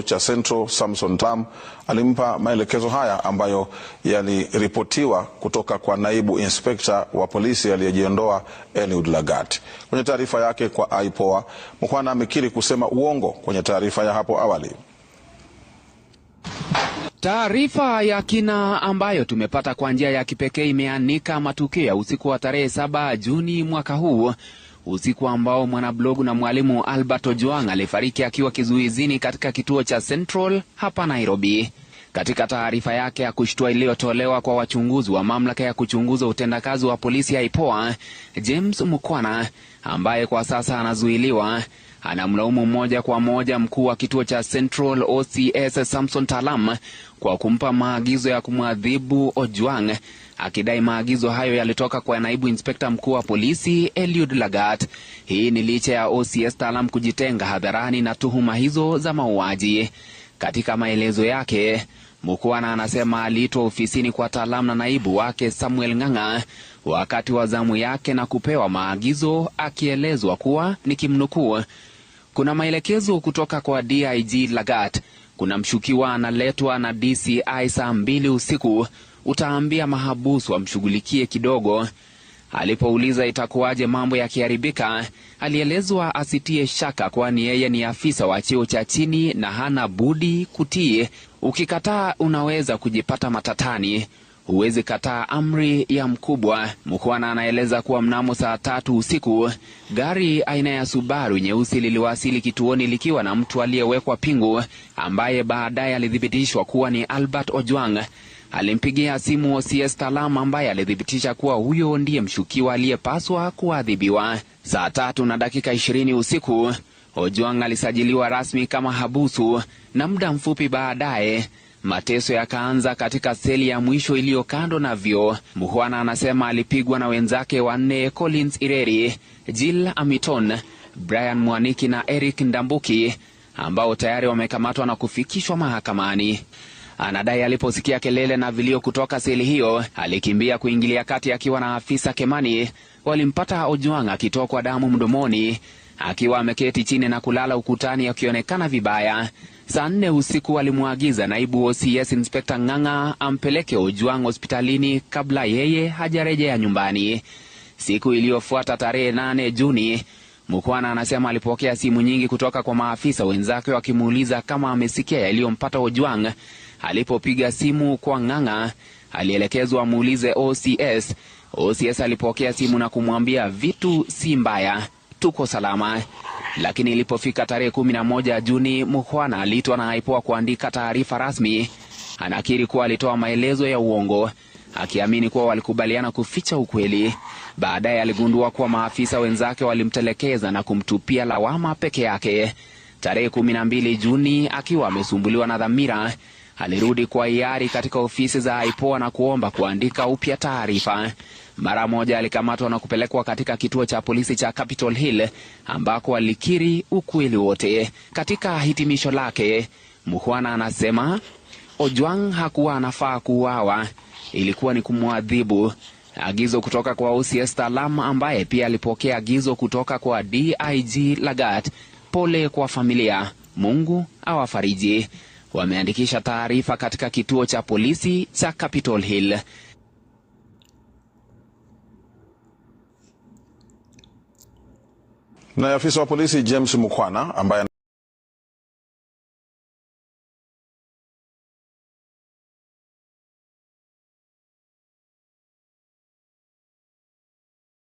cha Central Samson Talam alimpa maelekezo haya ambayo yaliripotiwa kutoka kwa naibu inspekta wa polisi aliyejiondoa Eliud Lagat. Kwenye taarifa yake kwa IPOA, Mukhwana amekiri kusema uongo kwenye taarifa ya hapo awali. Taarifa ya kina ambayo tumepata kwa njia ya kipekee imeanika matukio ya usiku wa tarehe 7 Juni mwaka huu, usiku ambao mwanablogu na mwalimu Albert Ojwang alifariki akiwa kizuizini katika kituo cha Central hapa Nairobi. Katika taarifa yake ya kushtua iliyotolewa kwa wachunguzi wa mamlaka ya kuchunguza utendakazi wa polisi ya IPOA, James Mukhwana ambaye kwa sasa anazuiliwa anamlaumu moja kwa moja mkuu wa kituo cha Central OCS Samson Talam kwa kumpa maagizo ya kumwadhibu Ojwang, akidai maagizo hayo yalitoka kwa naibu inspekta mkuu wa polisi Eliud Lagat. Hii ni licha ya OCS Talam kujitenga hadharani na tuhuma hizo za mauaji. Katika maelezo yake, Mukhwana anasema aliitwa ofisini kwa Talam na naibu wake Samuel Ng'ang'a wakati wa zamu yake na kupewa maagizo, akielezwa kuwa nikimnukuu, kuna maelekezo kutoka kwa DIG Lagat, kuna mshukiwa analetwa na DCI saa 2 usiku, utaambia mahabusu wamshughulikie kidogo. Alipouliza itakuwaje mambo yakiharibika, alielezwa asitie shaka kwani yeye ni afisa wa cheo cha chini na hana budi kutii. Ukikataa unaweza kujipata matatani, huwezi kataa amri ya mkubwa. Mukhwana anaeleza kuwa mnamo saa 3 usiku, gari aina ya Subaru nyeusi liliwasili kituoni likiwa na mtu aliyewekwa pingu ambaye baadaye alithibitishwa kuwa ni Albert Ojwang. Alimpigia simu OCS Talam ambaye alithibitisha kuwa huyo ndiye mshukiwa aliyepaswa kuadhibiwa. Saa 3:20 usiku, Ojwang alisajiliwa rasmi kama habusu na muda mfupi baadaye mateso yakaanza katika seli ya mwisho iliyo kando na vyoo. Mukhwana anasema alipigwa na wenzake wanne: Collins Ireri, Jill Amiton, Brian Mwaniki na Eric Ndambuki, ambao tayari wamekamatwa na kufikishwa mahakamani. Anadai aliposikia kelele na vilio kutoka seli hiyo, alikimbia kuingilia kati akiwa na afisa Kemani. Walimpata Ojwang akitokwa damu mdomoni, akiwa ameketi chini na kulala ukutani akionekana vibaya. Saa 4 usiku alimwagiza naibu OCS Inspector Ng'ang'a ampeleke Ojwang hospitalini kabla yeye hajarejea nyumbani. Siku iliyofuata tarehe 8 Juni, Mukhwana anasema alipokea simu nyingi kutoka kwa maafisa wenzake wakimuuliza kama amesikia yaliyompata Ojwang. Alipopiga simu kwa Ng'ang'a, alielekezwa amuulize OCS. OCS alipokea simu na kumwambia vitu si mbaya, tuko salama. Lakini ilipofika tarehe 11 Juni, Mukhwana aliitwa na IPOA kuandika taarifa rasmi. Anakiri kuwa alitoa maelezo ya uongo, akiamini kuwa walikubaliana kuficha ukweli. Baadaye aligundua kuwa maafisa wenzake walimtelekeza na kumtupia lawama peke yake. Tarehe 12 Juni, akiwa amesumbuliwa na dhamira, alirudi kwa hiari katika ofisi za IPOA na kuomba kuandika upya taarifa. Mara moja alikamatwa na kupelekwa katika kituo cha polisi cha Capitol Hill ambako alikiri ukweli wote. Katika hitimisho lake, Mukhwana anasema Ojwang hakuwa anafaa kuuawa, ilikuwa ni kumwadhibu. Agizo kutoka kwa OCS Talam ambaye pia alipokea agizo kutoka kwa DIG Lagat. Pole kwa familia, Mungu awafariji. Wameandikisha taarifa katika kituo cha polisi cha Capitol Hill. Na afisa wa polisi James Mukhwana ambaye